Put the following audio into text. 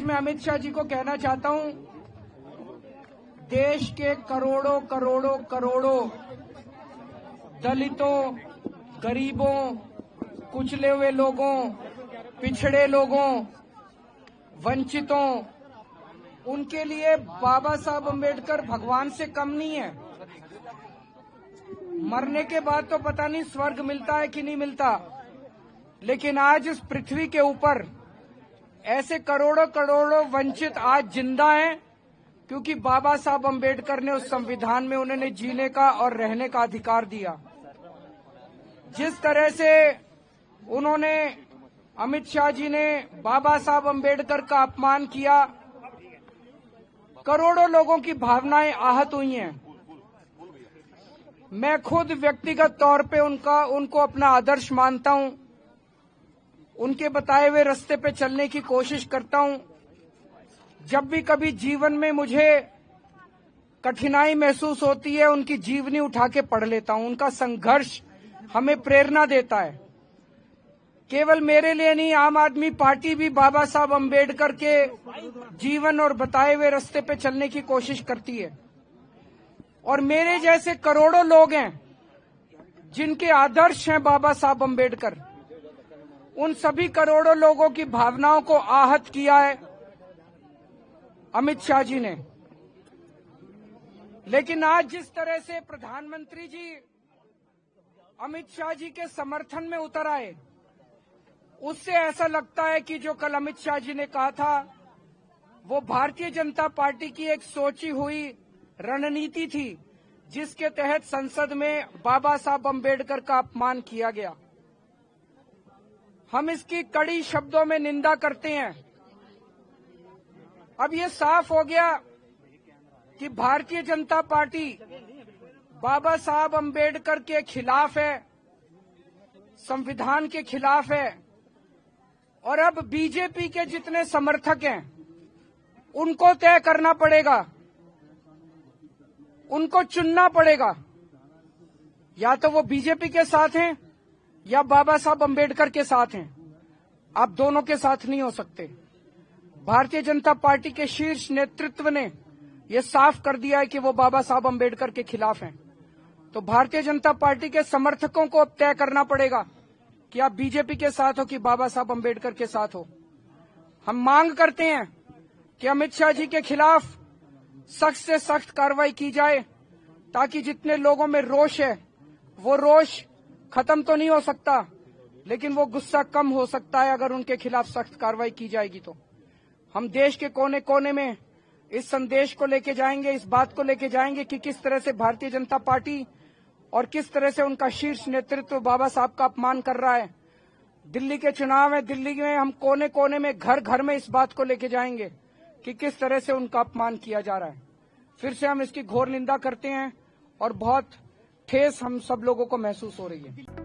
मैं अमित शाह जी को कहना चाहता हूं, देश के करोड़ों करोड़ों करोड़ों दलितों, गरीबों, कुचले हुए लोगों, पिछड़े लोगों, वंचितों, उनके लिए बाबा साहब अम्बेडकर भगवान से कम नहीं है। मरने के बाद तो पता नहीं स्वर्ग मिलता है कि नहीं मिलता, लेकिन आज इस पृथ्वी के ऊपर ऐसे करोड़ों करोड़ों वंचित आज जिंदा हैं, क्योंकि बाबा साहब अम्बेडकर ने उस संविधान में उन्हें जीने का और रहने का अधिकार दिया। जिस तरह से उन्होंने, अमित शाह जी ने बाबा साहब अम्बेडकर का अपमान किया, करोड़ों लोगों की भावनाएं आहत हुई हैं। मैं खुद व्यक्तिगत तौर पे उनको अपना आदर्श मानता हूं, उनके बताए हुए रास्ते पे चलने की कोशिश करता हूं। जब भी कभी जीवन में मुझे कठिनाई महसूस होती है, उनकी जीवनी उठा के पढ़ लेता हूं। उनका संघर्ष हमें प्रेरणा देता है। केवल मेरे लिए नहीं, आम आदमी पार्टी भी बाबा साहब अम्बेडकर के जीवन और बताए हुए रास्ते पे चलने की कोशिश करती है। और मेरे जैसे करोड़ों लोग हैं जिनके आदर्श हैं बाबा साहब अम्बेडकर। उन सभी करोड़ों लोगों की भावनाओं को आहत किया है अमित शाह जी ने। लेकिन आज जिस तरह से प्रधानमंत्री जी अमित शाह जी के समर्थन में उतर आए, उससे ऐसा लगता है कि जो कल अमित शाह जी ने कहा था वो भारतीय जनता पार्टी की एक सोची हुई रणनीति थी, जिसके तहत संसद में बाबा साहब अम्बेडकर का अपमान किया गया। हम इसकी कड़ी शब्दों में निंदा करते हैं। अब ये साफ हो गया कि भारतीय जनता पार्टी बाबा साहब अम्बेडकर के खिलाफ है, संविधान के खिलाफ है। और अब बीजेपी के जितने समर्थक हैं उनको तय करना पड़ेगा, उनको चुनना पड़ेगा, या तो वो बीजेपी के साथ हैं या बाबा साहब अम्बेडकर के साथ हैं। आप दोनों के साथ नहीं हो सकते। भारतीय जनता पार्टी के शीर्ष नेतृत्व ने ये साफ कर दिया है कि वो बाबा साहब अम्बेडकर के खिलाफ हैं। तो भारतीय जनता पार्टी के समर्थकों को अब तय करना पड़ेगा कि आप बीजेपी के साथ हो कि बाबा साहब अम्बेडकर के साथ हो। हम मांग करते हैं कि अमित शाह जी के खिलाफ सख्त से सख्त कार्रवाई की जाए, ताकि जितने लोगों में रोष है वो रोष खत्म तो नहीं हो सकता, लेकिन वो गुस्सा कम हो सकता है अगर उनके खिलाफ सख्त कार्रवाई की जाएगी। तो हम देश के कोने कोने में इस संदेश को लेके जाएंगे, इस बात को लेके जाएंगे कि किस तरह से भारतीय जनता पार्टी और किस तरह से उनका शीर्ष नेतृत्व बाबा साहब का अपमान कर रहा है। दिल्ली के चुनाव है, दिल्ली में हम कोने कोने में, घर घर में इस बात को लेके जाएंगे कि किस तरह से उनका अपमान किया जा रहा है। फिर से हम इसकी घोर निंदा करते हैं और बहुत ठेस हम सब लोगों को महसूस हो रही है।